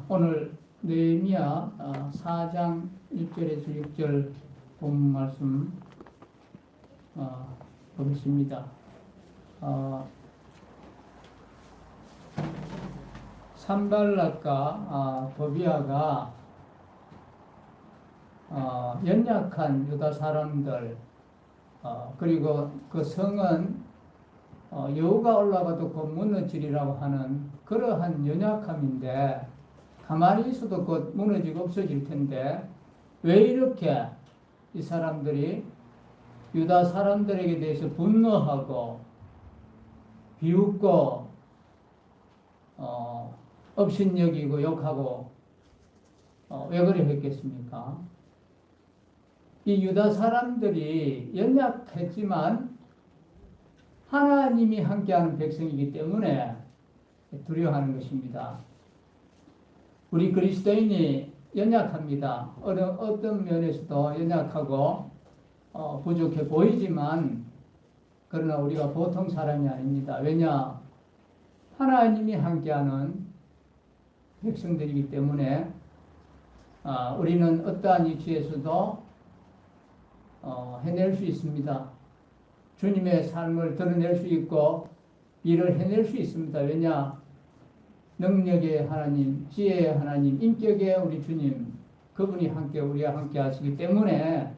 오늘 느헤미야 4장 1절에서 6절 본문 말씀 보겠습니다. 산발락과 도비아가 연약한 유다 사람들, 그리고 그 성은 여호가 올라가도 곧 무너지리라고 하는 그러한 연약함인데, 가만히 있어도 곧 무너지고 없어질 텐데 왜 이렇게 이 사람들이 유다 사람들에게 대해서 분노하고 비웃고 업신여기고 욕하고 왜 그래 했겠습니까? 이 유다 사람들이 연약했지만 하나님이 함께하는 백성이기 때문에 두려워하는 것입니다. 우리 그리스도인이 연약합니다. 어떤 면에서도 연약하고 부족해 보이지만, 그러나 우리가 보통 사람이 아닙니다. 왜냐? 하나님이 함께하는 백성들이기 때문에 우리는 어떠한 위치에서도 해낼 수 있습니다. 주님의 삶을 드러낼 수 있고 일을 해낼 수 있습니다. 왜냐? 능력의 하나님, 지혜의 하나님, 인격의 우리 주님, 그분이 우리와 함께 하시기 때문에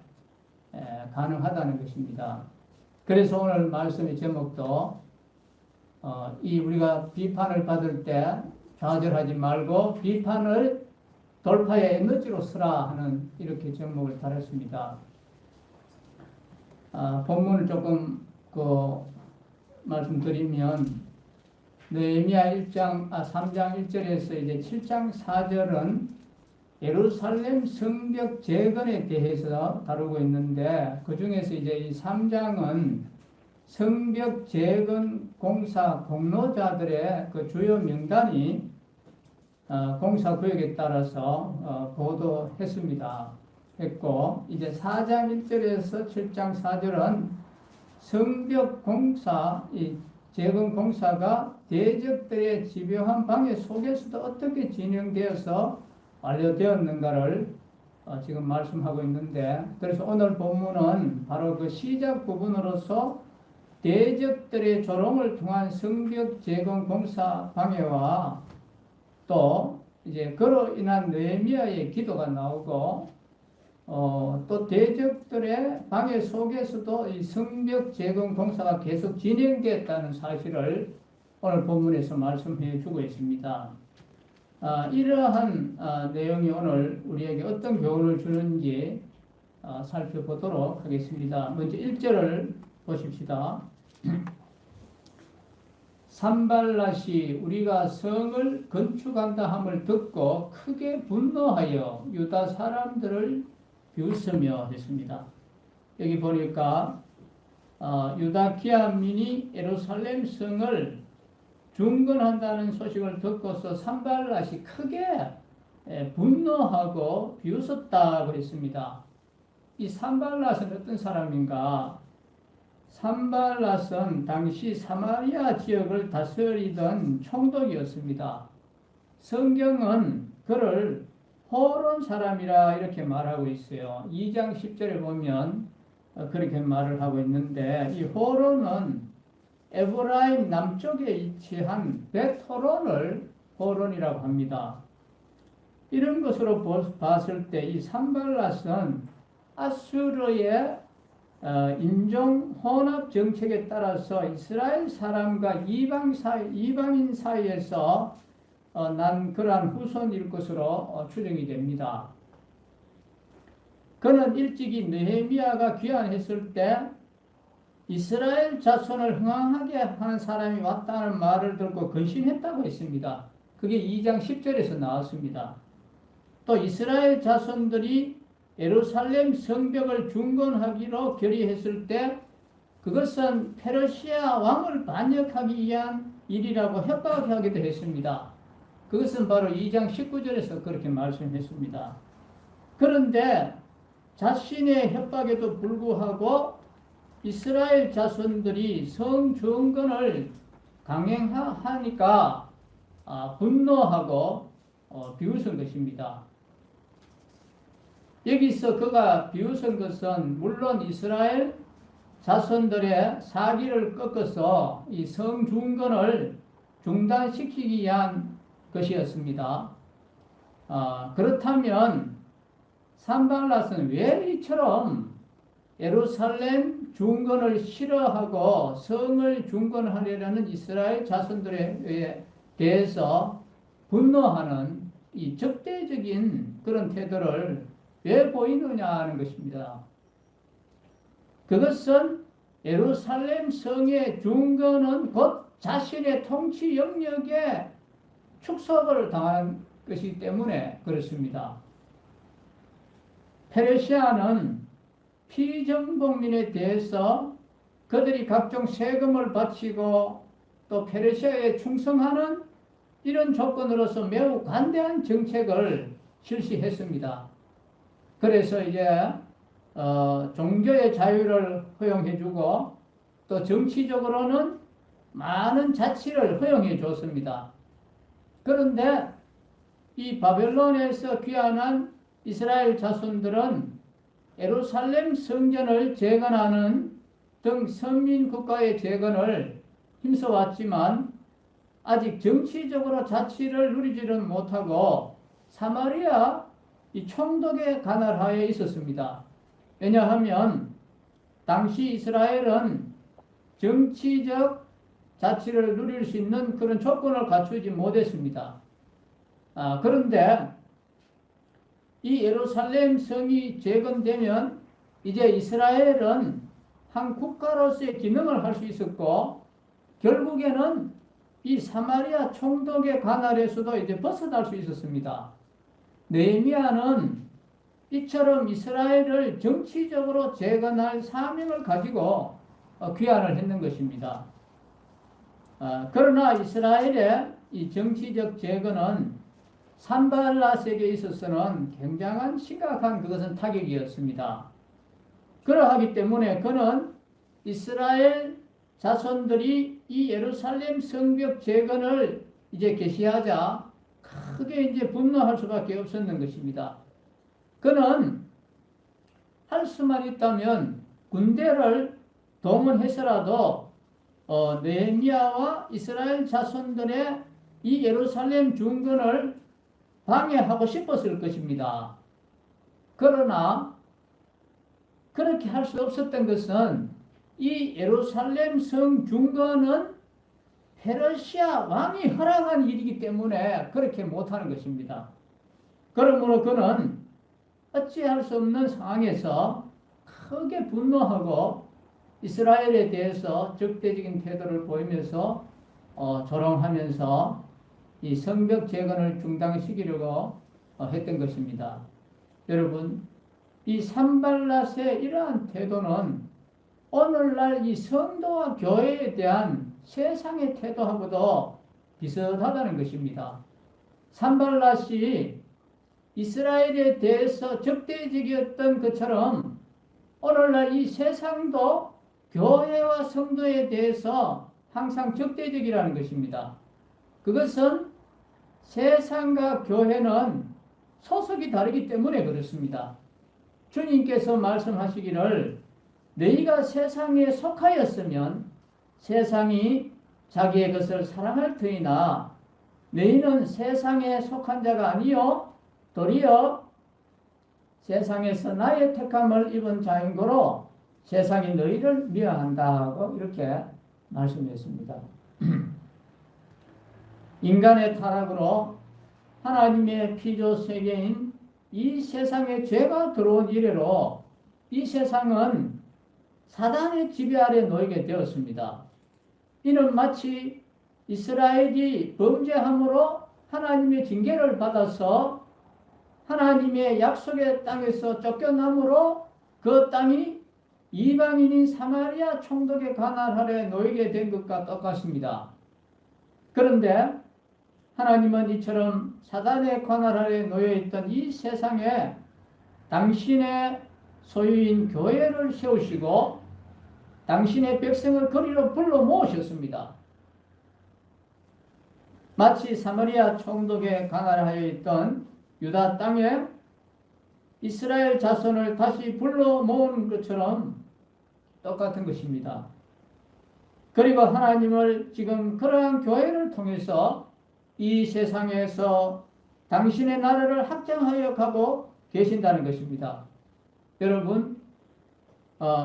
가능하다는 것입니다. 그래서 오늘 말씀의 제목도 우리가 비판을 받을 때 좌절하지 말고 비판을 돌파의 에너지로 쓰라 하는 이렇게 제목을 달았습니다. 본문을 조금 말씀드리면, 느헤미야 3장 1절에서 이제 7장 4절은 예루살렘 성벽 재건에 대해서 다루고 있는데, 그 중에서 이제 이 3장은 성벽 재건 공사 공로자들의 그 주요 명단이 공사 구역에 따라서 했고, 이제 4장 1절에서 7장 4절은 성벽 공사, 이 재건 공사가 대적들의 집요한 방해 속에서도 어떻게 진행되어서 완료되었는가를 지금 말씀하고 있는데, 그래서 오늘 본문은 바로 그 시작 부분으로서 대적들의 조롱을 통한 성벽 재건 공사 방해와 또 이제 그로 인한 느헤미야의 기도가 나오고, 또 대적들의 방해 속에서도 이 성벽 재건 공사가 계속 진행됐다는 사실을 오늘 본문에서 말씀해 주고 있습니다. 이러한 내용이 오늘 우리에게 어떤 교훈을 주는지 살펴보도록 하겠습니다. 먼저 1절을 보십시다. 산발랏이 우리가 성을 건축한다 함을 듣고 크게 분노하여 유다 사람들을 비웃으며 했습니다. 여기 보니까 유다 기한민이 예루살렘 성을 중건한다는 소식을 듣고서 산발랏이 크게 분노하고 비웃었다고 했습니다. 이 산발랏은 어떤 사람인가? 산발랏은 당시 사마리아 지역을 다스리던 총독이었습니다. 성경은 그를 호론 사람이라 이렇게 말하고 있어요. 2장 10절에 보면 그렇게 말을 하고 있는데, 이 호론은 에브라임 남쪽에 위치한 벳호론을 호론이라고 합니다. 이런 것으로 봤을 때 이 산발랏은 아수르의 인종 혼합 정책에 따라서 이스라엘 사람과 이방인 사이에서 난 그러한 후손일 것으로 추정이 됩니다. 그는 일찍이 느헤미야가 귀환했을 때 이스라엘 자손을 흥황하게 하는 사람이 왔다는 말을 듣고 근심했다고 했습니다. 그게 2장 10절에서 나왔습니다. 또 이스라엘 자손들이 예루살렘 성벽을 중건하기로 결의했을 때 그것은 페르시아 왕을 반역하기 위한 일이라고 협박하기도 했습니다. 그것은 바로 2장 19절에서 그렇게 말씀했습니다. 그런데 자신의 협박에도 불구하고 이스라엘 자손들이 성중건을 강행하니까 분노하고 비웃은 것입니다. 여기서 그가 비웃은 것은 물론 이스라엘 자손들의 사기를 꺾어서 이 성중건을 중단시키기 위한 것이었습니다. 그렇다면 산발랏은 왜 이처럼 예루살렘 중건을 싫어하고 성을 중건하려는 이스라엘 자손들에 대해서 분노하는 이 적대적인 그런 태도를 왜 보이느냐 하는 것입니다. 그것은 예루살렘 성의 중건은 곧 자신의 통치 영역에 축소를 당한 것이기 때문에 그렇습니다. 페르시아는 피정복민에 대해서 그들이 각종 세금을 바치고 또 페르시아에 충성하는 이런 조건으로서 매우 관대한 정책을 실시했습니다. 그래서 이제 종교의 자유를 허용해주고 또 정치적으로는 많은 자치를 허용해 줬습니다. 그런데 이 바벨론에서 귀환한 이스라엘 자손들은 예루살렘 성전을 재건하는 등 선민 국가의 재건을 힘써왔지만 아직 정치적으로 자치를 누리지는 못하고 사마리아 이 총독의 관할하에 있었습니다. 왜냐하면 당시 이스라엘은 정치적 자치를 누릴 수 있는 그런 조건을 갖추지 못했습니다. 그런데 이 예루살렘 성이 재건되면 이제 이스라엘은 한 국가로서의 기능을 할 수 있었고 결국에는 이 사마리아 총독의 관할에서도 이제 벗어날 수 있었습니다. 느헤미야는 이처럼 이스라엘을 정치적으로 재건할 사명을 가지고 귀환을 했는 것입니다. 그러나 이스라엘의 이 정치적 재건은 산발랏에게 있어서는 굉장한 심각한 그것은 타격이었습니다. 그러하기 때문에 그는 이스라엘 자손들이 이 예루살렘 성벽 재건을 이제 개시하자 크게 이제 분노할 수밖에 없었는 것입니다. 그는 할 수만 있다면 군대를 동원해서라도 느헤미야와 이스라엘 자손들의 이 예루살렘 중건을 방해하고 싶었을 것입니다. 그러나 그렇게 할 수 없었던 것은 이 예루살렘 성 중건은 페르시아 왕이 허락한 일이기 때문에 그렇게 못하는 것입니다. 그러므로 그는 어찌할 수 없는 상황에서 크게 분노하고 이스라엘에 대해서 적대적인 태도를 보이면서 조롱하면서 이 성벽 재건을 중단시키려고 했던 것입니다. 여러분, 이 산발랏의 이러한 태도는 오늘날 이 성도와 교회에 대한 세상의 태도하고도 비슷하다는 것입니다. 산발랏이 이스라엘에 대해서 적대적이었던 것처럼 오늘날 이 세상도 교회와 성도에 대해서 항상 적대적이라는 것입니다. 그것은 세상과 교회는 소속이 다르기 때문에 그렇습니다. 주님께서 말씀하시기를 너희가 세상에 속하였으면 세상이 자기의 것을 사랑할 터이나 너희는 세상에 속한 자가 아니요 도리어 세상에서 나의 택함을 입은 자인 거로 세상이 너희를 미워한다 하고 이렇게 말씀했습니다. 인간의 타락으로 하나님의 피조 세계인 이 세상에 죄가 들어온 이래로 이 세상은 사단의 지배 아래 놓이게 되었습니다. 이는 마치 이스라엘이 범죄함으로 하나님의 징계를 받아서 하나님의 약속의 땅에서 쫓겨남으로 그 땅이 이방인인 사마리아 총독의 관할 아래 놓이게 된 것과 똑같습니다. 그런데 하나님은 이처럼 사단의 관할 아래 놓여있던 이 세상에 당신의 소유인 교회를 세우시고 당신의 백성을 거리로 불러 모으셨습니다. 마치 사마리아 총독에 관할하여 있던 유다 땅에 이스라엘 자손을 다시 불러 모은 것처럼 똑같은 것입니다. 그리고 하나님을 지금 그러한 교회를 통해서 이 세상에서 당신의 나라를 확장하여 가고 계신다는 것입니다. 여러분,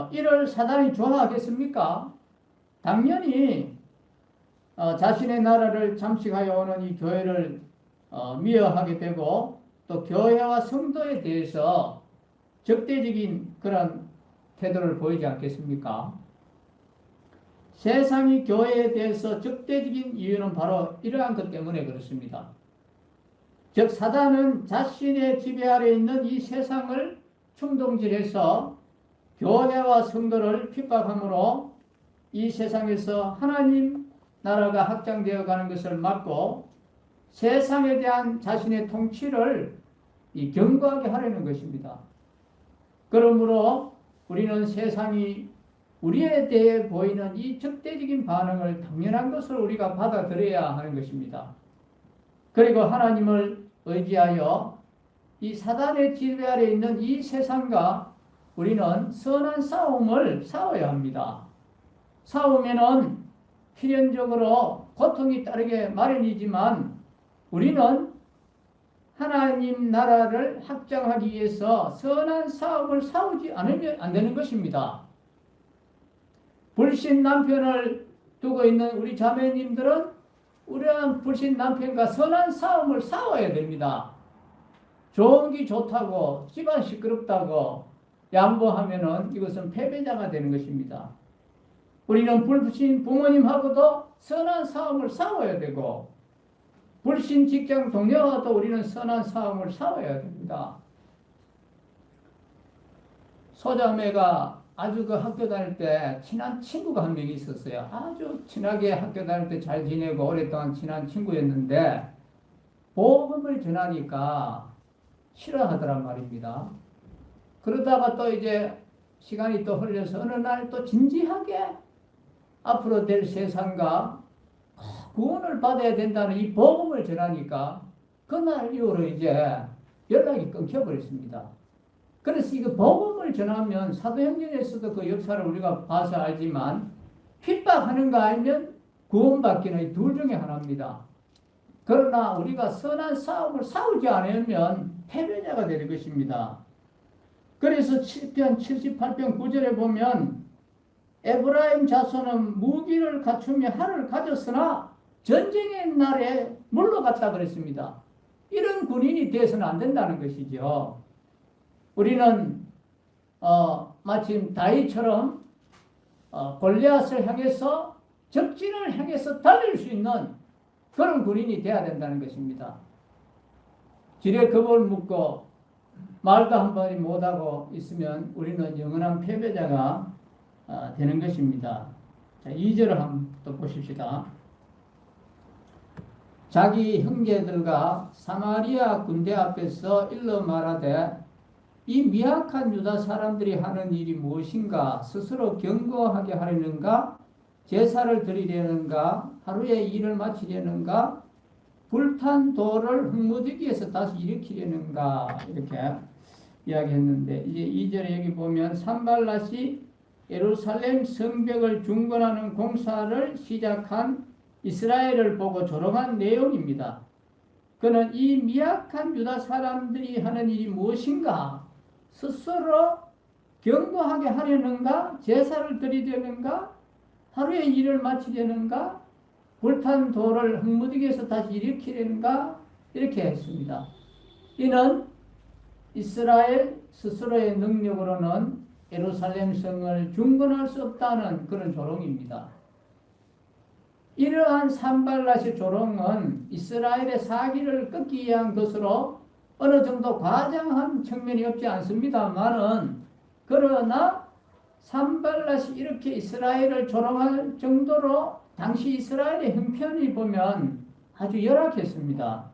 이를 사단이 좋아하겠습니까? 당연히 자신의 나라를 잠식하여 오는 이 교회를 미워하게 되고 또 교회와 성도에 대해서 적대적인 그런 태도를 보이지 않겠습니까? 세상이 교회에 대해서 적대적인 이유는 바로 이러한 것 때문에 그렇습니다. 즉 사단은 자신의 지배 아래 있는 이 세상을 충동질해서 교회와 성도를 핍박함으로 이 세상에서 하나님 나라가 확장되어 가는 것을 막고 세상에 대한 자신의 통치를 견고하게 하려는 것입니다. 그러므로 우리는 세상이 우리에 대해 보이는 이 적대적인 반응을 당연한 것을 우리가 받아들여야 하는 것입니다. 그리고 하나님을 의지하여 이 사단의 지배 아래 있는 이 세상과 우리는 선한 싸움을 싸워야 합니다. 싸우면은 필연적으로 고통이 따르게 마련이지만 우리는 하나님 나라를 확장하기 위해서 선한 싸움을 싸우지 않으면 안 되는 것입니다. 불신 남편을 두고 있는 우리 자매님들은 우리는 불신 남편과 선한 싸움을 싸워야 됩니다. 좋은 게 좋다고 집안 시끄럽다고 양보하면은 이것은 패배자가 되는 것입니다. 우리는 불신 부모님하고도 선한 싸움을 싸워야 되고 불신 직장 동료와도 우리는 선한 싸움을 싸워야 됩니다. 소자매가 아주 그 학교 다닐 때 친한 친구가 한 명이 있었어요. 아주 친하게 학교 다닐 때 잘 지내고 오랫동안 친한 친구였는데 복음을 전하니까 싫어하더란 말입니다. 그러다가 또 이제 시간이 또 흘려서 어느 날 또 진지하게 앞으로 될 세상과 구원을 받아야 된다는 이 복음을 전하니까 그날 이후로 이제 연락이 끊겨버렸습니다. 그래서 이거 복음을 전하면 사도행전에서도 그 역사를 우리가 봐서 알지만 핍박하는가 아니면 구원받기는 둘 중에 하나입니다. 그러나 우리가 선한 싸움을 싸우지 않으면 패배자가 되는 것입니다. 그래서 7편 78편 9절에 보면 에브라임 자손은 무기를 갖추며 활을 가졌으나 전쟁의 날에 물러갔다 그랬습니다. 이런 군인이 되어서는 안 된다는 것이죠. 우리는 마침 다윗처럼 골리앗을 향해서 적진을 향해서 달릴 수 있는 그런 군인이 되어야 된다는 것입니다. 지레 겁을 묻고 말도 한마디 못하고 있으면 우리는 영원한 패배자가 되는 것입니다. 자, 2절을 한번 또 보십시다. 자기 형제들과 사마리아 군대 앞에서 일러 말하되 이 미약한 유다 사람들이 하는 일이 무엇인가? 스스로 견고하게 하려는가? 제사를 드리려는가? 하루의 일을 마치려는가? 불탄 돌을 흙무더기에서 다시 일으키려는가? 이렇게 이야기했는데 이제 2절에 여기 보면 산발랏이 예루살렘 성벽을 중건하는 공사를 시작한 이스라엘을 보고 조롱한 내용입니다. 그는 이 미약한 유다 사람들이 하는 일이 무엇인가? 스스로 견고하게 하려는가? 제사를 드리려는가? 하루의 일을 마치려는가? 불탄 돌을 흙무더기에서 다시 일으키려는가? 이렇게 했습니다. 이는 이스라엘 스스로의 능력으로는 예루살렘 성을 중건할 수 없다는 그런 조롱입니다. 이러한 산발랏의 조롱은 이스라엘의 사기를 끊기 위한 것으로 어느 정도 과장한 측면이 없지 않습니다만은 그러나 산발랏이 이렇게 이스라엘을 조롱할 정도로 당시 이스라엘의 형편이 보면 아주 열악했습니다.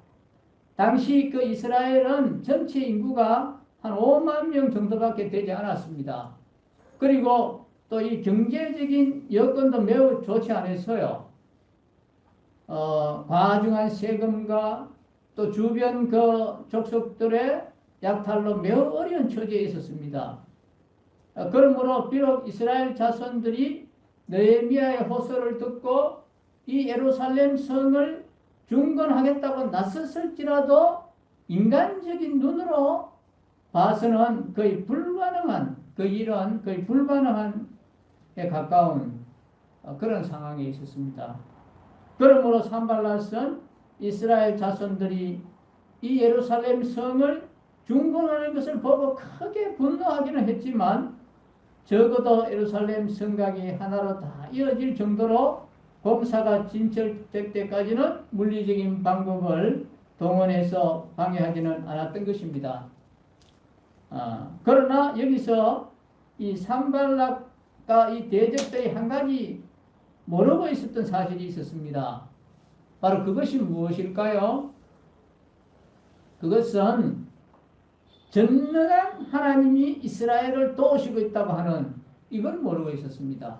당시 그 이스라엘은 전체 인구가 한 5만 명 정도밖에 되지 않았습니다. 그리고 또 이 경제적인 여건도 매우 좋지 않았어요. 과중한 세금과 또 주변 그 족속들의 약탈로 매우 어려운 처지에 있었습니다. 그러므로 비록 이스라엘 자손들이 느헤미야의 호소를 듣고 이 예루살렘 성을 중건하겠다고 나섰을지라도 인간적인 눈으로 봐서는 거의 불가능한 그 일은 거의 불가능한에 가까운 그런 상황에 있었습니다. 그러므로 산발랏은 이스라엘 자손들이 이 예루살렘 성을 중건하는 것을 보고 크게 분노하기는 했지만 적어도 예루살렘 성곽이 하나로 다 이어질 정도로 공사가 진척될 때까지는 물리적인 방법을 동원해서 방해하지는 않았던 것입니다. 그러나 여기서 이 산발락과 이 대적들이 한 가지 모르고 있었던 사실이 있었습니다. 바로 그것이 무엇일까요? 그것은 전능한 하나님이 이스라엘을 도우시고 있다고 하는 이걸 모르고 있었습니다.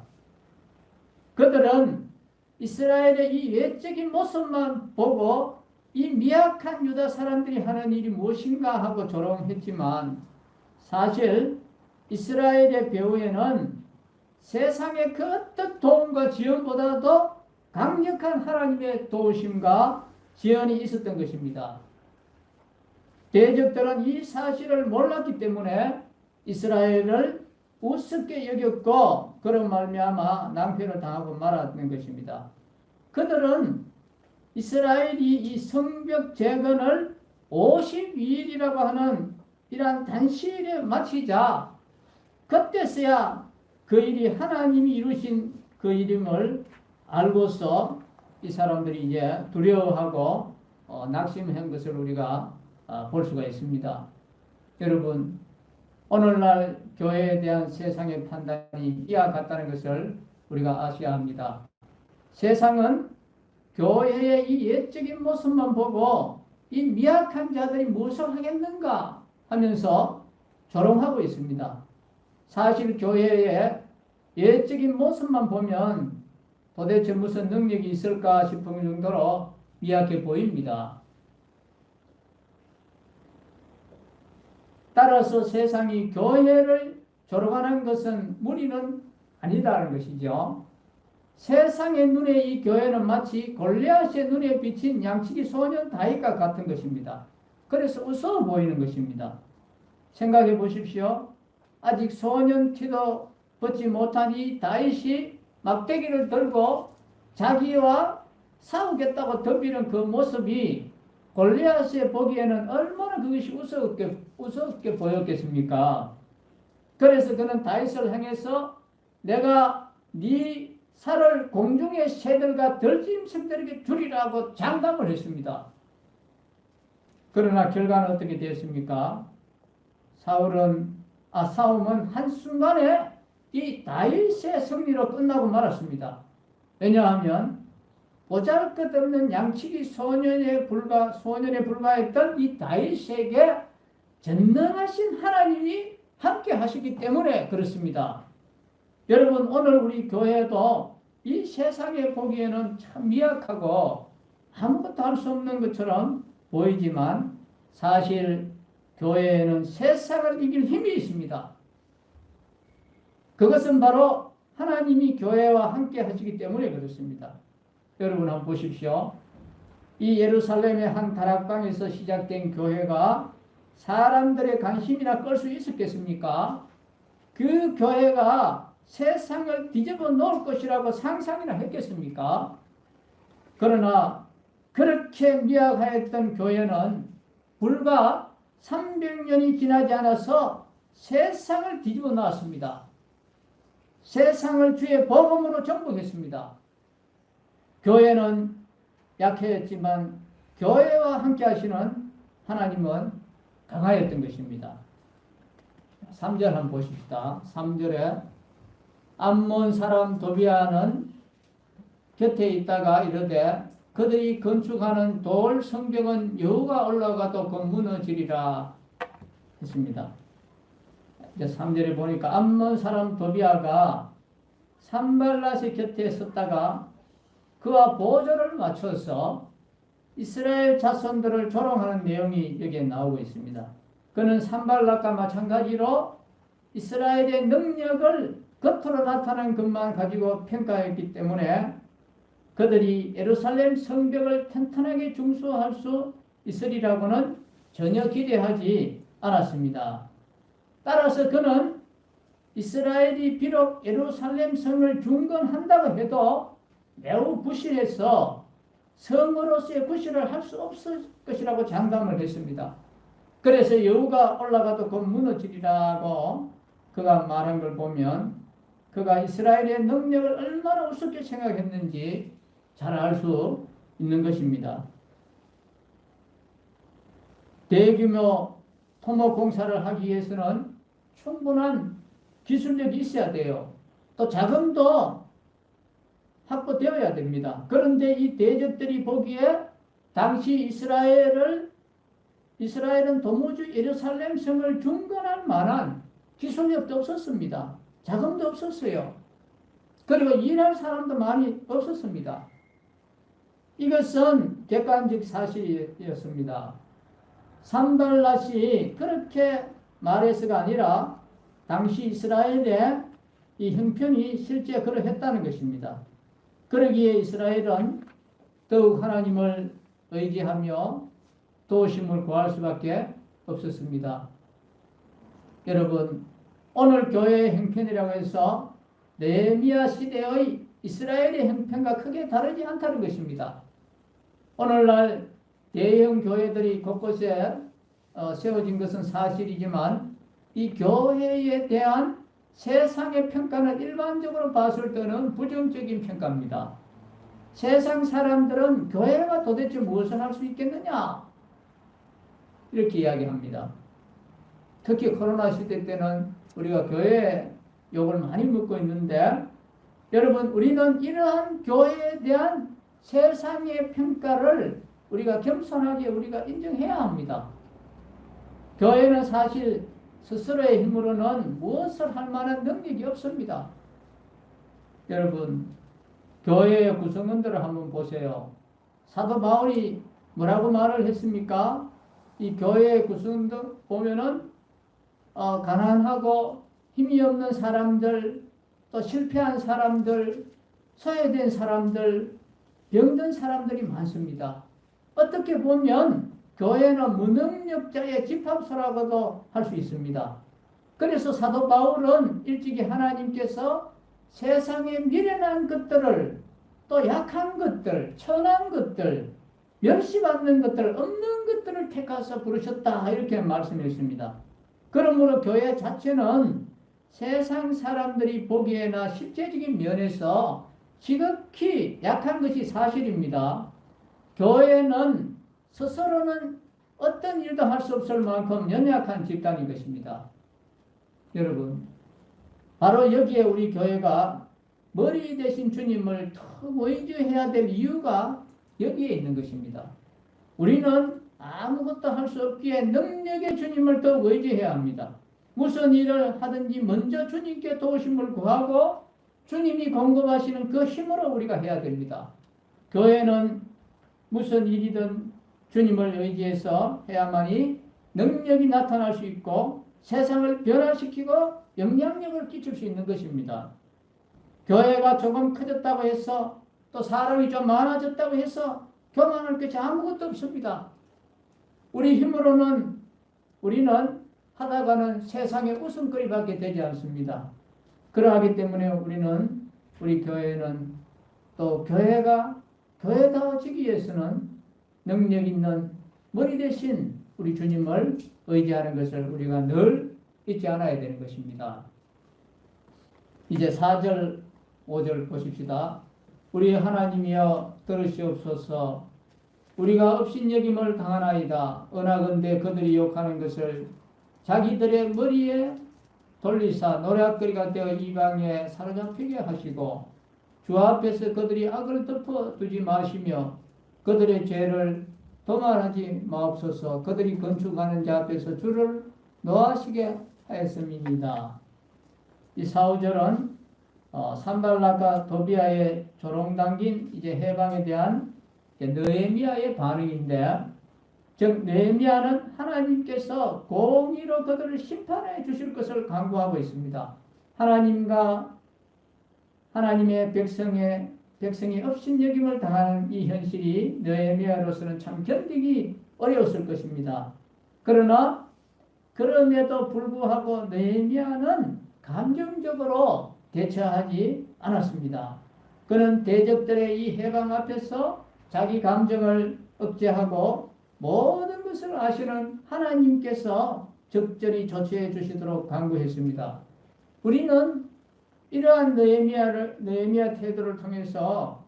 그들은 이스라엘의 이 외적인 모습만 보고 이 미약한 유다 사람들이 하는 일이 무엇인가 하고 조롱했지만 사실 이스라엘의 배후에는 세상의 그 어떤 도움과 지원보다도 강력한 하나님의 도우심과 지원이 있었던 것입니다. 대적들은 이 사실을 몰랐기 때문에 이스라엘을 우습게 여겼고 그런 말미암아 낭패를 당하고 말았던 것입니다. 그들은 이스라엘이 이 성벽 재건을 52일이라고 하는 이러한 단시일에 마치자 그때서야 그 일이 하나님이 이루신 그 일임을 알고서 이 사람들이 이제 두려워하고 낙심한 것을 우리가 볼 수가 있습니다. 여러분, 오늘날 교회에 대한 세상의 판단이 이와 같다는 것을 우리가 아셔야 합니다. 세상은 교회의 이 옛적인 모습만 보고 이 미약한 자들이 무엇을 하겠는가 하면서 조롱하고 있습니다. 사실 교회의 옛적인 모습만 보면 도대체 무슨 능력이 있을까 싶은 정도로 미약해 보입니다. 따라서 세상이 교회를 조롱하는 것은 무리는 아니다는 것이죠. 세상의 눈에 이 교회는 마치 골리앗의 눈에 비친 양치기 소년 다윗과 같은 것입니다. 그래서 우스워 보이는 것입니다. 생각해 보십시오. 아직 소년 티도 벗지 못한 이 다윗이 막대기를 들고 자기와 싸우겠다고 덤비는 그 모습이 골리앗이 보기에는 얼마나 그것이 우습게 보였겠습니까? 그래서 그는 다윗을 향해서 내가 네 살을 공중의 새들과 들짐승들에게 주리라고 장담을 했습니다. 그러나 결과는 어떻게 되었습니까? 싸움은 한순간에 이 다윗의 승리로 끝나고 말았습니다. 왜냐하면 보잘것없는 양치기 소년에 불과했던 이 다윗에게 전능하신 하나님이 함께 하시기 때문에 그렇습니다. 여러분, 오늘 우리 교회도 이 세상에 보기에는 참 미약하고 아무것도 할 수 없는 것처럼 보이지만 사실 교회에는 세상을 이길 힘이 있습니다. 그것은 바로 하나님이 교회와 함께 하시기 때문에 그렇습니다. 여러분 한번 보십시오. 이 예루살렘의 한 다락방에서 시작된 교회가 사람들의 관심이나 끌 수 있었겠습니까? 그 교회가 세상을 뒤집어 놓을 것이라고 상상이나 했겠습니까? 그러나 그렇게 미약하였던 교회는 불과 300년이 지나지 않아서 세상을 뒤집어 놨습니다. 세상을 주의 복음으로 정복했습니다. 교회는 약해졌지만 교회와 함께 하시는 하나님은 강하였던 것입니다. 3절 한번 보십시다. 3절에 암몬 사람 도비아는 곁에 있다가 이르되 그들이 건축하는 돌 성벽은 여호가 올라가도 그 무너지리라 했습니다. 이제 3절에 보니까 암몬 사람 도비아가 산발랏의 곁에 섰다가 그와 보조를 맞춰서 이스라엘 자손들을 조롱하는 내용이 여기에 나오고 있습니다. 그는 산발락과 마찬가지로 이스라엘의 능력을 겉으로 나타난 것만 가지고 평가했기 때문에 그들이 예루살렘 성벽을 튼튼하게 중수할 수 있으리라고는 전혀 기대하지 않았습니다. 따라서 그는 이스라엘이 비록 예루살렘 성을 중건한다고 해도 매우 부실해서 성으로서의 구실을 할 수 없을 것이라고 장담을 했습니다. 그래서 여호가 올라가도 곧 무너지리라고 그가 말한 걸 보면 그가 이스라엘의 능력을 얼마나 우습게 생각했는지 잘 알 수 있는 것입니다. 대규모 토목 공사를 하기 위해서는 충분한 기술력이 있어야 돼요. 또 자금도 확보되어야 됩니다. 그런데 이 대적들이 보기에 당시 이스라엘은 도무지 예루살렘 성을 중건할 만한 기술력도 없었습니다. 자금도 없었어요. 그리고 일할 사람도 많이 없었습니다. 이것은 객관적 사실이었습니다. 산발랏이 그렇게 말해서가 아니라 당시 이스라엘의 이 형편이 실제 그러했다는 것입니다. 그러기에 이스라엘은 더욱 하나님을 의지하며 도우심을 구할 수밖에 없었습니다. 여러분, 오늘 교회의 형편이라고 해서 느헤미야 시대의 이스라엘의 형편과 크게 다르지 않다는 것입니다. 오늘날 대형 교회들이 곳곳에 세워진 것은 사실이지만 이 교회에 대한 세상의 평가는 일반적으로 봤을 때는 부정적인 평가입니다. 세상 사람들은 교회가 도대체 무엇을 할 수 있겠느냐? 이렇게 이야기합니다. 특히 코로나 시대 때는 우리가 교회 욕을 많이 먹고 있는데 여러분, 우리는 이러한 교회에 대한 세상의 평가를 우리가 겸손하게 우리가 인정해야 합니다. 교회는 사실 스스로의 힘으로는 무엇을 할 만한 능력이 없습니다. 여러분, 교회의 구성원들을 한번 보세요. 사도 바울이 뭐라고 말을 했습니까? 이 교회의 구성원들 보면은 가난하고 힘이 없는 사람들, 또 실패한 사람들, 소외된 사람들, 병든 사람들이 많습니다. 어떻게 보면 교회는 무능력자의 집합소라고도 할 수 있습니다. 그래서 사도 바울은 일찍이 하나님께서 세상의 미련한 것들을, 또 약한 것들, 천한 것들, 멸시받는 것들, 없는 것들을 택하서 부르셨다, 이렇게 말씀했습니다. 그러므로 교회 자체는 세상 사람들이 보기에나 실제적인 면에서 지극히 약한 것이 사실입니다. 교회는 스스로는 어떤 일도 할 수 없을 만큼 연약한 집단인 것입니다. 여러분, 바로 여기에 우리 교회가 머리 대신 주님을 더 의지해야 될 이유가 여기에 있는 것입니다. 우리는 아무것도 할 수 없기에 능력의 주님을 더 의지해야 합니다. 무슨 일을 하든지 먼저 주님께 도우심을 구하고 주님이 공급하시는 그 힘으로 우리가 해야 됩니다. 교회는 무슨 일이든 주님을 의지해서 해야만이 능력이 나타날 수 있고 세상을 변화시키고 영향력을 끼칠 수 있는 것입니다. 교회가 조금 커졌다고 해서 또 사람이 좀 많아졌다고 해서 교만할 것이 아무것도 없습니다. 우리 힘으로는 우리는 하다가는 세상의 웃음거리밖에 되지 않습니다. 그러하기 때문에 우리 교회는 또 교회가 교회다워지기 위해서는 능력 있는 머리 대신 우리 주님을 의지하는 것을 우리가 늘 잊지 않아야 되는 것입니다. 이제 4절, 5절 보십시다. 우리 하나님이여 들으시옵소서. 우리가 업신여김을 당하나이다. 은하건대 그들이 욕하는 것을 자기들의 머리에 돌리사 노략거리가 되어 이방에 사로잡히게 하시고 주 앞에서 그들이 악을 덮어두지 마시며 그들의 죄를 도말하지 마옵소서. 그들이 건축하는 자 앞에서 주를 노하시게 하였음이니이다. 이 4, 5절은 산발락과 도비아의 조롱 담긴 이제 해방에 대한 느헤미야의 반응인데, 즉 느헤미야는 하나님께서 공의로 그들을 심판해 주실 것을 강구하고 있습니다. 하나님과 하나님의 백성이 업신여김을 당하는 이 현실이 느헤미야로서는 참 견디기 어려웠을 것입니다. 그러나 그럼에도 불구하고 느헤미야는 감정적으로 대처하지 않았습니다. 그는 대적들의 이 해방 앞에서 자기 감정을 억제하고 모든 것을 아시는 하나님께서 적절히 조치해 주시도록 강구했습니다. 우리는 이러한 느헤미야 태도를 통해서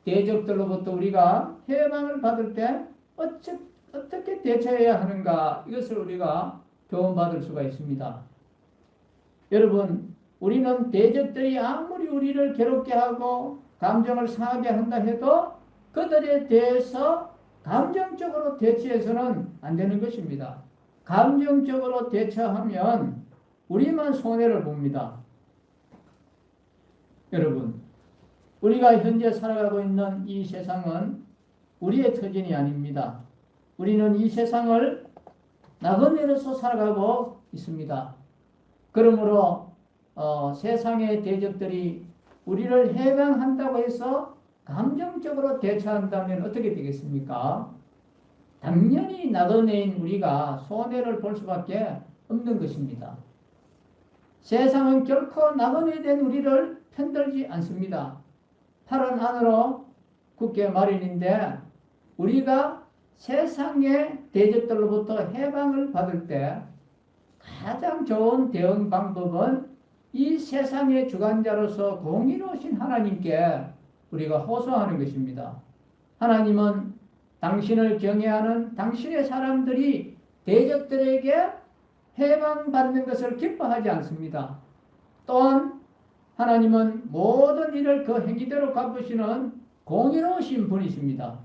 대적들로부터 우리가 해방을 받을 때 어떻게 대처해야 하는가, 이것을 우리가 교훈받을 수가 있습니다. 여러분, 우리는 대적들이 아무리 우리를 괴롭게 하고 감정을 상하게 한다 해도 그들에 대해서 감정적으로 대처해서는 안 되는 것입니다. 감정적으로 대처하면 우리만 손해를 봅니다. 여러분, 우리가 현재 살아가고 있는 이 세상은 우리의 터전이 아닙니다. 우리는 이 세상을 나그네로서 살아가고 있습니다. 그러므로 세상의 대적들이 우리를 해방한다고 해서 감정적으로 대처한다면 어떻게 되겠습니까? 당연히 나그네인 우리가 손해를 볼 수밖에 없는 것입니다. 세상은 결코 나그네된 우리를 편들지 않습니다. 팔은 안으로 굳게 마련인데, 우리가 세상의 대적들로부터 해방을 받을 때 가장 좋은 대응 방법은 이 세상의 주관자로서 공의로우신 하나님께 우리가 호소하는 것입니다. 하나님은 당신을 경외하는 당신의 사람들이 대적들에게 해방받는 것을 기뻐하지 않습니다. 또한 하나님은 모든 일을 그 행위대로 갚으시는 공의로우신 분이십니다.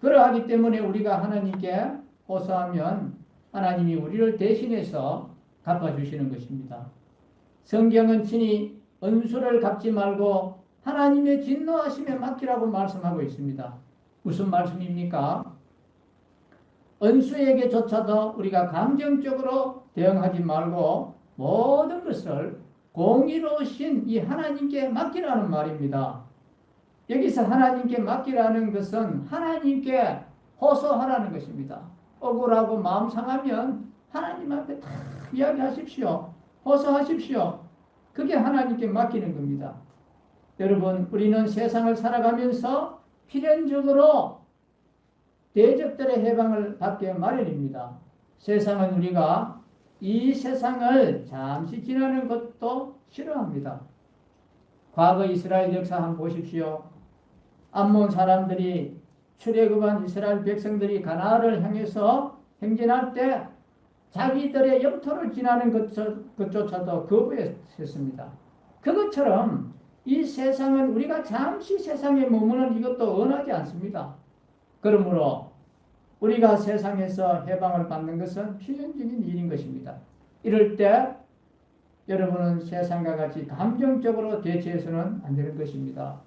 그러하기 때문에 우리가 하나님께 호소하면 하나님이 우리를 대신해서 갚아주시는 것입니다. 성경은 친히 은수를 갚지 말고 하나님의 진노하심에 맡기라고 말씀하고 있습니다. 무슨 말씀입니까? 은수에게조차도 우리가 감정적으로 대응하지 말고 모든 것을 공의로우신 이 하나님께 맡기라는 말입니다. 여기서 하나님께 맡기라는 것은 하나님께 호소하라는 것입니다. 억울하고 마음 상하면 하나님 앞에 다 이야기하십시오. 호소하십시오. 그게 하나님께 맡기는 겁니다. 여러분, 우리는 세상을 살아가면서 필연적으로 대적들의 해방을 받게 마련입니다. 세상은 우리가 이 세상을 잠시 지나는 것도 싫어합니다. 과거 이스라엘 역사 한번 보십시오. 암몬 사람들이 출애굽한 이스라엘 백성들이 가나안을 향해서 행진할 때 자기들의 영토를 지나는 것조차도 거부했습니다. 그것처럼 이 세상은 우리가 잠시 세상에 머무는 이것도 원하지 않습니다. 그러므로 우리가 세상에서 해방을 받는 것은 필연적인 일인 것입니다. 이럴 때 여러분은 세상과 같이 감정적으로 대처해서는 안 되는 것입니다.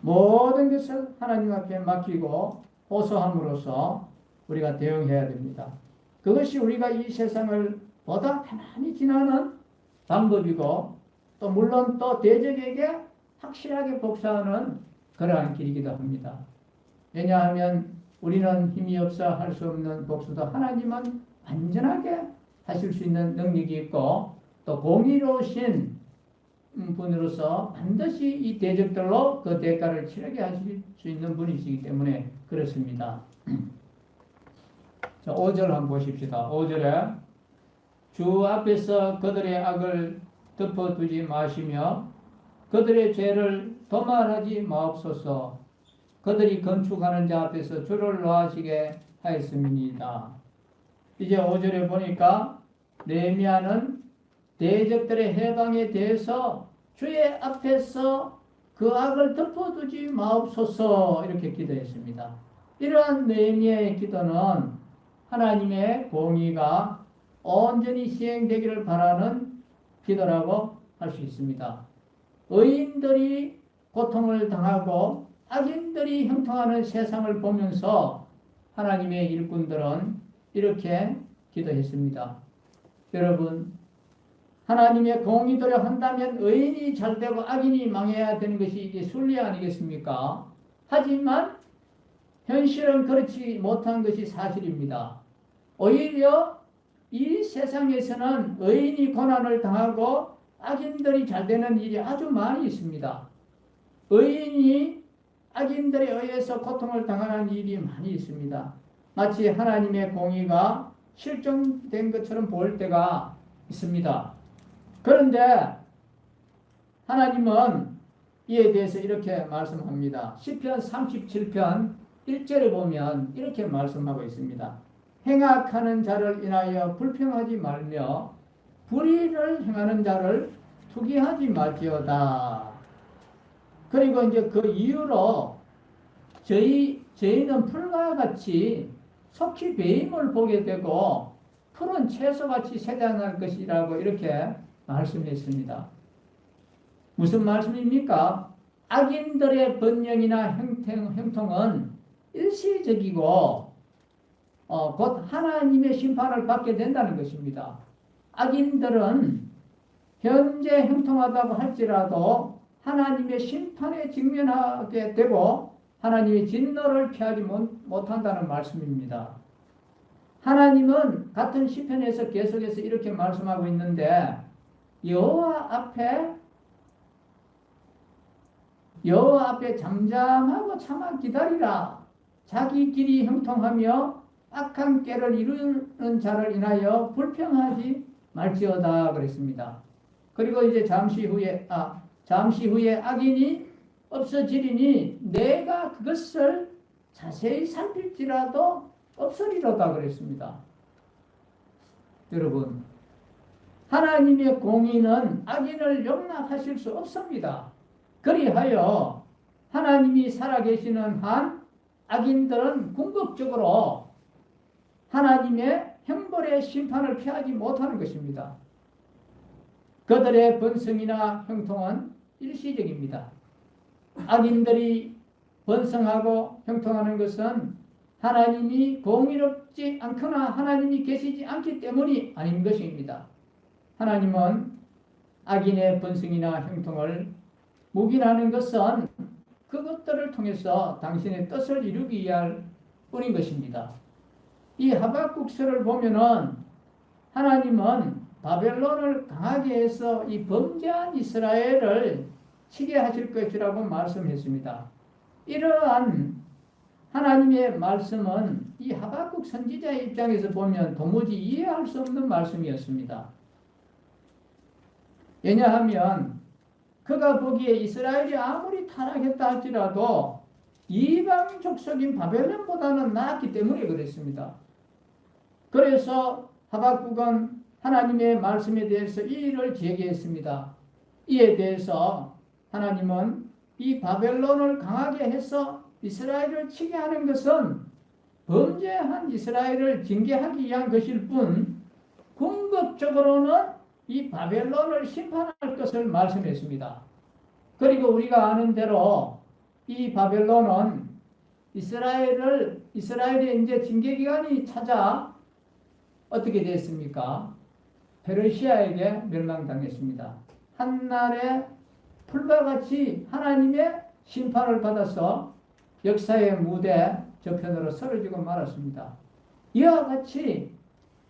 모든 것을 하나님 앞에 맡기고 호소함으로써 우리가 대응해야 됩니다. 그것이 우리가 이 세상을 보다 편안히 지나는 방법이고, 또 물론 또 대적에게 확실하게 복수하는 그러한 길이기도 합니다. 왜냐하면 우리는 힘이 없어 할 수 없는 복수도 하나님은 완전하게 하실 수 있는 능력이 있고, 또 공의로우신 분으로서 반드시 이 대적들로 그 대가를 치르게 하실 수 있는 분이시기 때문에 그렇습니다. 자, 5절 한번 보십시다. 5절에 주 앞에서 그들의 악을 덮어두지 마시며 그들의 죄를 도말하지 마옵소서. 그들이 건축하는 자 앞에서 주를 놓아시게 하였습니다. 이제 5절에 보니까 느헤미야는 대적들의 해방에 대해서 주의 앞에서 그 악을 덮어두지 마옵소서 이렇게 기도했습니다. 이러한 느헤미야의 기도는 하나님의 공의가 온전히 시행되기를 바라는 기도라고 할 수 있습니다. 의인들이 고통을 당하고 악인들이 형통하는 세상을 보면서 하나님의 일꾼들은 이렇게 기도했습니다. 여러분, 하나님의 공의대로 한다면 의인이 잘되고 악인이 망해야 되는 것이 이게 순리 아니겠습니까? 하지만 현실은 그렇지 못한 것이 사실입니다. 오히려 이 세상에서는 의인이 고난을 당하고 악인들이 잘되는 일이 아주 많이 있습니다. 의인이 악인들에 의해서 고통을 당하는 일이 많이 있습니다. 마치 하나님의 공의가 실종된 것처럼 보일 때가 있습니다. 그런데 하나님은 이에 대해서 이렇게 말씀합니다. 시편 37편 1절에 보면 이렇게 말씀하고 있습니다. 행악하는 자를 인하여 불평하지 말며 불의를 행하는 자를 투기하지 말지어다. 그리고 이제 그 이유로 저희는 풀과 같이 속히 배임을 보게 되고 푸른 채소같이 세장할 것이라고 이렇게 말씀했습니다. 무슨 말씀입니까? 악인들의 번영이나 형통은 일시적이고 곧 하나님의 심판을 받게 된다는 것입니다. 악인들은 현재 형통하다고 할지라도 하나님의 심판에 직면하게 되고 하나님의 진노를 피하지 못한다는 말씀입니다. 하나님은 같은 시편에서 계속해서 이렇게 말씀하고 있는데 여호와 앞에 잠잠하고 참아 기다리라. 자기 길이 형통하며 악한 꾀를 이루는 자를 인하여 불평하지 말지어다 그랬습니다. 그리고 이제 잠시 후에 악인이 없어지리니 내가 그것을 자세히 살필지라도 없으리로다 그랬습니다. 여러분, 하나님의 공의는 악인을 용납하실 수 없습니다. 그리하여 하나님이 살아계시는 한 악인들은 궁극적으로 하나님의 형벌의 심판을 피하지 못하는 것입니다. 그들의 번성이나 형통은 일시적입니다. 악인들이 번성하고 형통하는 것은 하나님이 공의롭지 않거나 하나님이 계시지 않기 때문이 아닌 것입니다. 하나님은 악인의 번성이나 형통을 묵인하는 것은 그것들을 통해서 당신의 뜻을 이루기 위할 뿐인 것입니다. 이 하박국서를 보면은 하나님은 바벨론을 강하게 해서 이 범죄한 이스라엘을 치게 하실 것이라고 말씀했습니다. 이러한 하나님의 말씀은 이 하박국 선지자의 입장에서 보면 도무지 이해할 수 없는 말씀이었습니다. 왜냐하면 그가 보기에 이스라엘이 아무리 타락했다 할지라도 이방 족속인 바벨론보다는 나았기 때문에 그랬습니다. 그래서 하박국은 하나님의 말씀에 대해서 이의를 제기했습니다. 이에 대해서 하나님은 이 바벨론을 강하게 해서 이스라엘을 치게 하는 것은 범죄한 이스라엘을 징계하기 위한 것일 뿐 궁극적으로는 이 바벨론을 심판할 것을 말씀했습니다. 그리고 우리가 아는 대로 이 바벨론은 이스라엘의 이제 징계 기간이 찾아 어떻게 됐습니까? 페르시아에게 멸망당했습니다. 한날에 풀과 같이 하나님의 심판을 받아서 역사의 무대 저편으로 쓰러지고 말았습니다. 이와 같이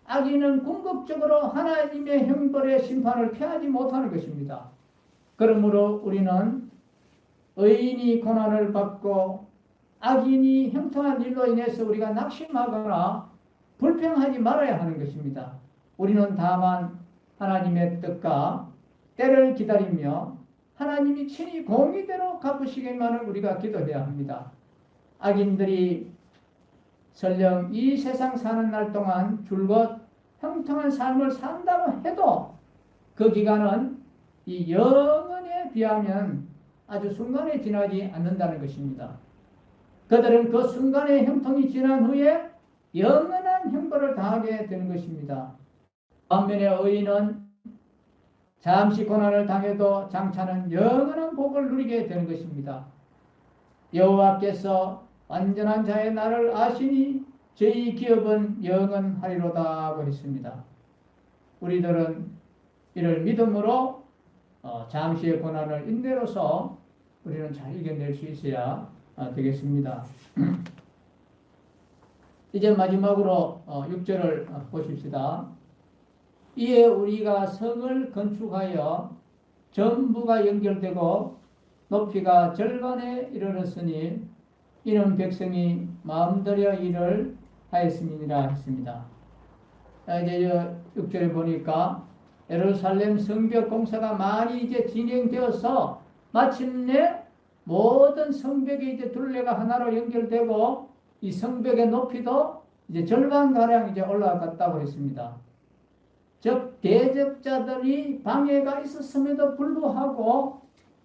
악인은 궁극적으로 하나님의 형벌의 심판을 피하지 못하는 것입니다. 그러므로 우리는 의인이 고난을 받고 악인이 형통한 일로 인해서 우리가 낙심하거나 불평하지 말아야 하는 것입니다. 우리는 다만 하나님의 뜻과 때를 기다리며 하나님이 친히 공의대로 갚으시기만을 우리가 기도해야 합니다. 악인들이 설령 이 세상 사는 날 동안 줄곧 형통한 삶을 산다고 해도 그 기간은 이 영원에 비하면 아주 순간에 지나지 않는다는 것입니다. 그들은 그 순간의 형통이 지난 후에 영원한 형벌을 당하게 되는 것입니다. 반면에 의인은 잠시 고난을 당해도 장차는 영원한 복을 누리게 되는 것입니다. 여호와께서 완전한 자의 날을 아시니 저희 기업은 영원하리로다 그랬습니다. 우리들은 이를 믿음으로 잠시의 고난을 인내로서 우리는 잘 이겨낼 수 있어야 되겠습니다. 이제 마지막으로 6절을 보십시다. 이에 우리가 성을 건축하여 전부가 연결되고 높이가 절반에 이르렀으니 이는 백성이 마음들여 일을 하였음이니라 했습니다. 이제 6절에 보니까 예루살렘 성벽 공사가 많이 이제 진행되어서 마침내 모든 성벽이 이제 둘레가 하나로 연결되고 이 성벽의 높이도 이제 절반가량 이제 올라갔다고 했습니다. 즉, 대적자들이 방해가 있었음에도 불구하고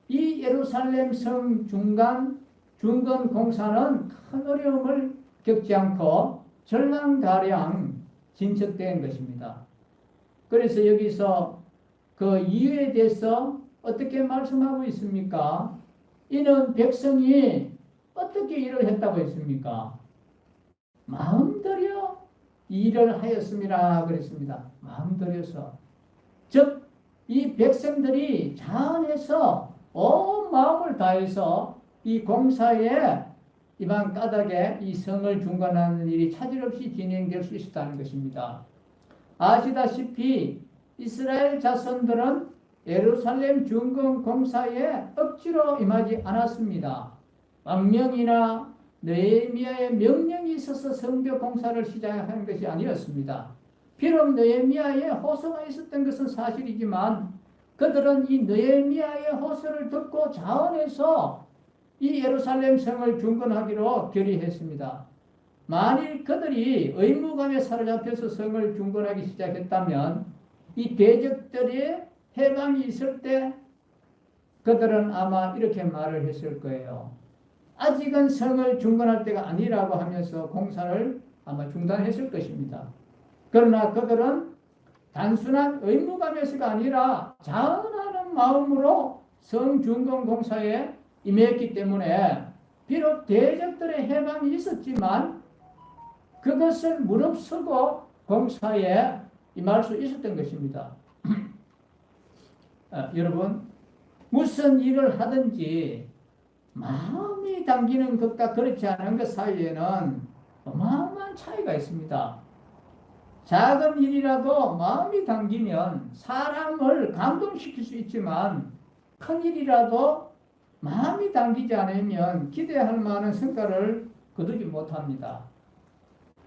이 예루살렘 성 중건 공사는 큰 어려움을 겪지 않고 절반가량 진척된 것입니다. 그래서 여기서 그 이유에 대해서 어떻게 말씀하고 있습니까? 이는 백성이 어떻게 일을 했다고 했습니까? 마음들여 일을 하였음이라 그랬습니다. 마음들여서. 즉, 이 백성들이 자원해서 온 마음을 다해서 이 공사에 이방 까닭에 이 성을 중건하는 일이 차질 없이 진행될 수 있었다는 것입니다. 아시다시피 이스라엘 자손들은 예루살렘 중건 공사에 억지로 임하지 않았습니다. 왕명이나 느헤미야의 명령이 있어서 성벽 공사를 시작한 것이 아니었습니다. 비록 느헤미야의 호소가 있었던 것은 사실이지만 그들은 이 느헤미야의 호소를 듣고 자원해서 이 예루살렘 성을 중건하기로 결의했습니다. 만일 그들이 의무감에 사로잡혀서 성을 중건하기 시작했다면 이 대적들의 해방이 있을 때 그들은 아마 이렇게 말을 했을 거예요. 아직은 성을 중건할 때가 아니라고 하면서 공사를 아마 중단했을 것입니다. 그러나 그들은 단순한 의무감에서가 아니라 자원하는 마음으로 성 중건 공사에 임했기 때문에 비록 대적들의 해방이 있었지만 그것을 무릅쓰고 공사에 임할 수 있었던 것입니다. 여러분, 무슨 일을 하든지 마음이 담기는 것과 그렇지 않은 것 사이에는 어마어마한 차이가 있습니다. 작은 일이라도 마음이 담기면 사람을 감동시킬 수 있지만 큰 일이라도 마음이 담기지 않으면 기대할 만한 성과를 거두지 못합니다.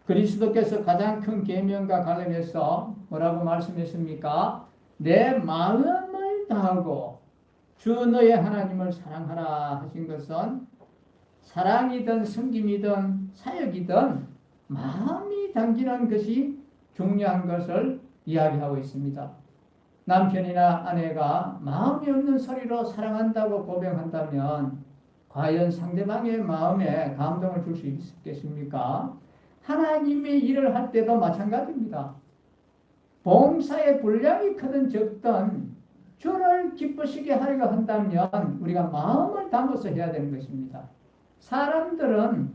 그리스도께서 가장 큰 계명과 관련해서 뭐라고 말씀했습니까? 내 마음을 다하고 주 너의 하나님을 사랑하라 하신 것은 사랑이든 섬김이든 사역이든 마음이 담기는 것이 중요한 것을 이야기하고 있습니다. 남편이나 아내가 마음이 없는 소리로 사랑한다고 고백한다면 과연 상대방의 마음에 감동을 줄 수 있겠습니까? 하나님의 일을 할 때도 마찬가지입니다. 봉사의 분량이 크든 적든 주를 기쁘시게 하려고 한다면 우리가 마음을 담아서 해야 되는 것입니다. 사람들은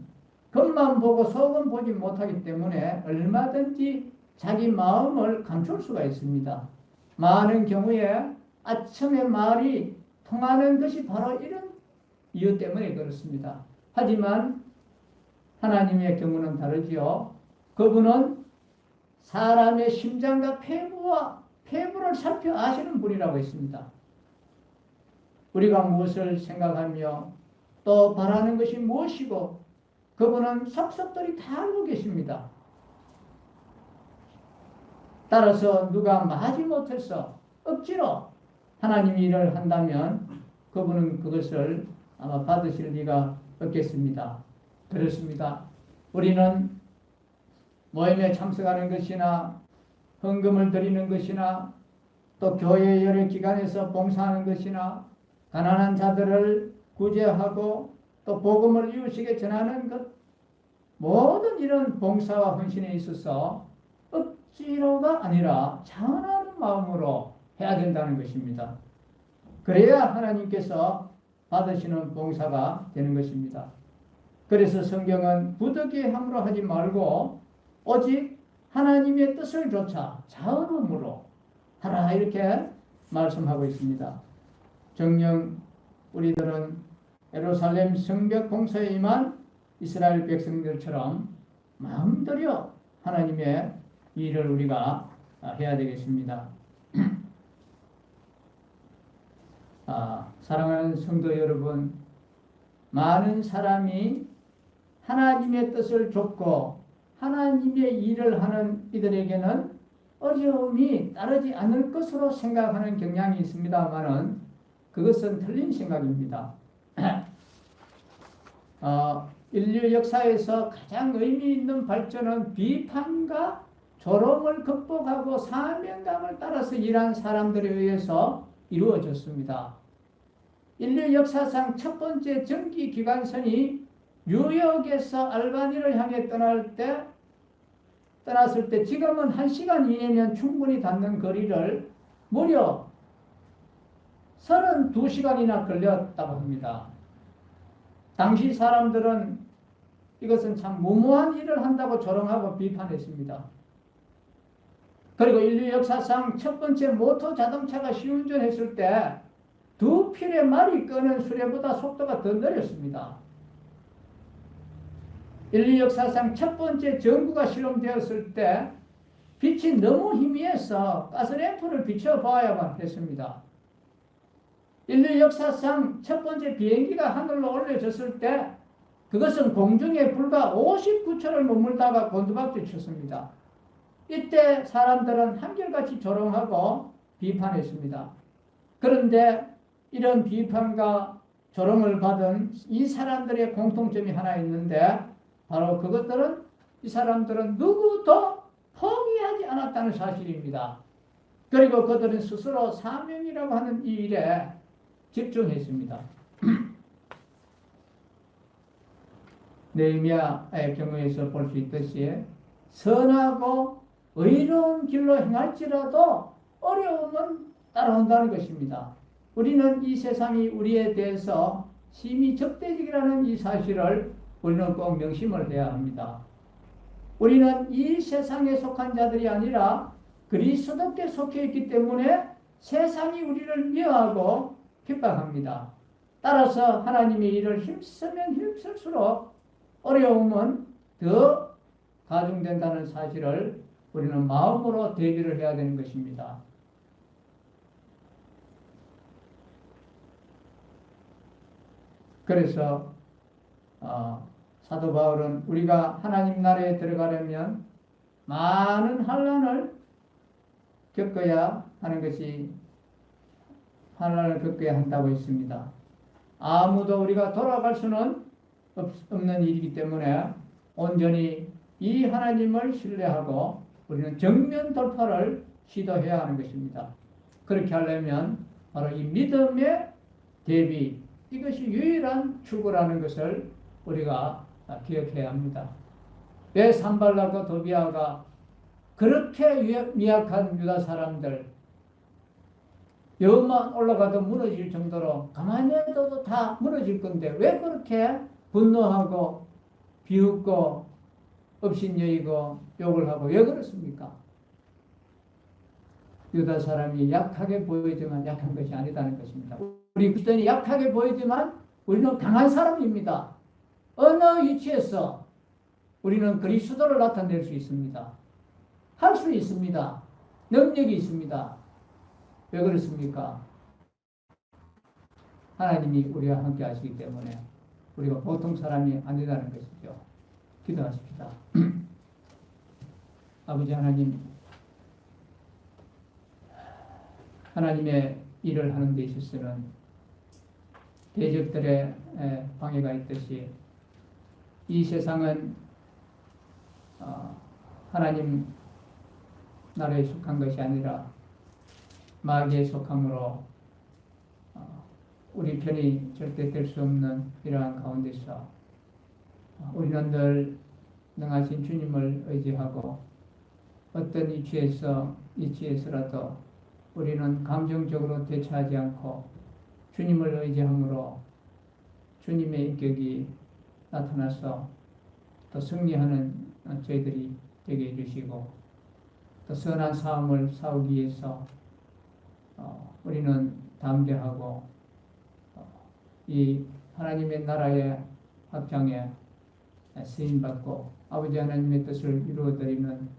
겉만 보고 속은 보지 못하기 때문에 얼마든지 자기 마음을 감출 수가 있습니다. 많은 경우에 아첨의 말이 통하는 것이 바로 이런 이유 때문에 그렇습니다. 하지만 하나님의 경우는 다르지요. 그분은 사람의 심장과 폐부를 살펴 아시는 분이라고 했습니다. 우리가 무엇을 생각하며 또 바라는 것이 무엇이고 그분은 속속들이 다 알고 계십니다. 따라서 누가 마지못해서 억지로 하나님 일을 한다면 그분은 그것을 아마 받으실 리가 없겠습니다. 그렇습니다. 우리는 모임에 참석하는 것이나 헌금을 드리는 것이나 또 교회 여러 기관에서 봉사하는 것이나 가난한 자들을 구제하고 또 복음을 이웃에게 전하는 것 모든 이런 봉사와 헌신에 있어서 억지로가 아니라 자원하는 마음으로 해야 된다는 것입니다. 그래야 하나님께서 받으시는 봉사가 되는 것입니다. 그래서 성경은 부득이 함으로 하지 말고 오직 하나님의 뜻을 조차 자원함으로 하라 이렇게 말씀하고 있습니다. 정녕 우리들은 예루살렘 성벽 공사에 임한 이스라엘 백성들처럼 마음들여 하나님의 일을 우리가 해야 되겠습니다. 사랑하는 성도 여러분, 많은 사람이 하나님의 뜻을 좇고 하나님의 일을 하는 이들에게는 어려움이 따르지 않을 것으로 생각하는 경향이 있습니다만은 그것은 틀린 생각입니다. 인류 역사에서 가장 의미 있는 발전은 비판과 조롱을 극복하고 사명감을 따라서 일한 사람들에 의해서 이루어졌습니다. 인류 역사상 첫 번째 전기 기관선이 뉴욕에서 알바니를 향해 떠났을 때 지금은 1시간 이내면 충분히 닿는 거리를 무려 32시간이나 걸렸다고 합니다. 당시 사람들은 이것은 참 무모한 일을 한다고 조롱하고 비판했습니다. 그리고 인류 역사상 첫 번째 모터 자동차가 시운전했을 때 2필의 말이 끄는 수레보다 속도가 더 느렸습니다. 인류 역사상 첫 번째 전구가 실험되었을 때 빛이 너무 희미해서 가스램프를 비춰봐야만 했습니다. 인류 역사상 첫 번째 비행기가 하늘로 올려졌을 때 그것은 공중에 불과 59초를 머물다가 곤두박질 쳤습니다. 이때 사람들은 한결같이 조롱하고 비판했습니다. 그런데 이런 비판과 조롱을 받은 이 사람들의 공통점이 하나 있는데 바로 그것들은 이 사람들은 누구도 포기하지 않았다는 사실입니다. 그리고 그들은 스스로 사명이라고 하는 이 일에 집중했습니다. 느헤미야의 경우에서 볼 수 있듯이 선하고 의로운 길로 행할지라도 어려움은 따라온다는 것입니다. 우리는 이 세상이 우리에 대해서 심히 적대적이라는 이 사실을 우리는 꼭 명심을 해야 합니다. 우리는 이 세상에 속한 자들이 아니라 그리스도께 속해 있기 때문에 세상이 우리를 미워하고 핍박합니다. 따라서 하나님의 일을 힘쓰면 힘쓸수록 어려움은 더 가중된다는 사실을 우리는 마음으로 대비를 해야 되는 것입니다. 그래서 사도 바울은 우리가 하나님 나라에 들어가려면 많은 환난을 겪어야 하는 것이 환난을 겪어야 한다고 했습니다. 아무도 우리가 돌아갈 수는 없는 일이기 때문에 온전히 이 하나님을 신뢰하고 우리는 정면 돌파를 시도해야 하는 것입니다. 그렇게 하려면 바로 이 믿음의 대비, 이것이 유일한 출구라는 것을 우리가 기억해야 합니다. 왜 산발락과 도비아가 그렇게 미약한 유다 사람들, 여만 올라가도 무너질 정도로 가만히 놔둬도 다 무너질 건데 왜 그렇게 분노하고 비웃고 업신여기고 욕을 하고 왜 그렇습니까? 유다 사람이 약하게 보이지만 약한 것이 아니다는 것입니다. 우리 그리스도인이 약하게 보이지만 우리는 강한 사람입니다. 어느 위치에서 우리는 그리스도를 나타낼 수 있습니다. 할 수 있습니다. 능력이 있습니다. 왜 그렇습니까? 하나님이 우리와 함께 하시기 때문에 우리가 보통 사람이 아니라는 것이죠. 기도하십시다. 아버지 하나님, 하나님의 일을 하는 데 있어서는 대적들의 방해가 있듯이 이 세상은 하나님 나라에 속한 것이 아니라 마귀에 속함으로 우리 편이 절대 될 수 없는 이러한 가운데서 우리는 늘 능하신 주님을 의지하고 어떤 위치에서라도 우리는 감정적으로 대처하지 않고 주님을 의지함으로 주님의 인격이 나타나서 또 승리하는 저희들이 되게 해주시고 또 선한 싸움을 싸우기 위해서 우리는 담대하고 이 하나님의 나라의 확장에 쓰임받고 아버지 하나님의 뜻을 이루어드리는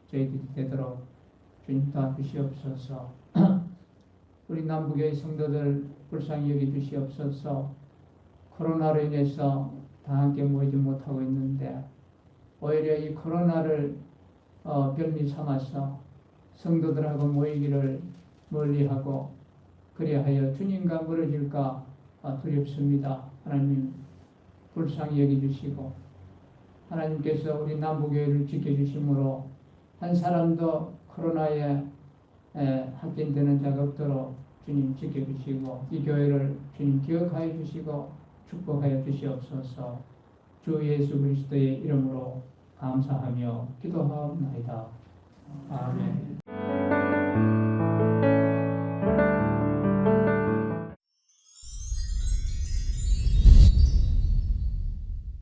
저희들이 되도록 주님 도와주시옵소서. 우리 남북의 성도들 불쌍히 여겨주시옵소서. 코로나로 인해서 다 함께 모이지 못하고 있는데 오히려 이 코로나를 별미 삼아서 성도들하고 모이기를 멀리하고 그리하여 주님과 멀어질까 두렵습니다. 하나님 불쌍히 여겨주시고 하나님께서 우리 남북교회를 지켜주심으로 한 사람도 코로나에 확진되는 자가 없도록 주님 지켜주시고 이 교회를 주님 기억하여 주시고 축복하여 주시옵소서. 주 예수 그리스도의 이름으로 감사하며 기도하옵나이다. 아멘.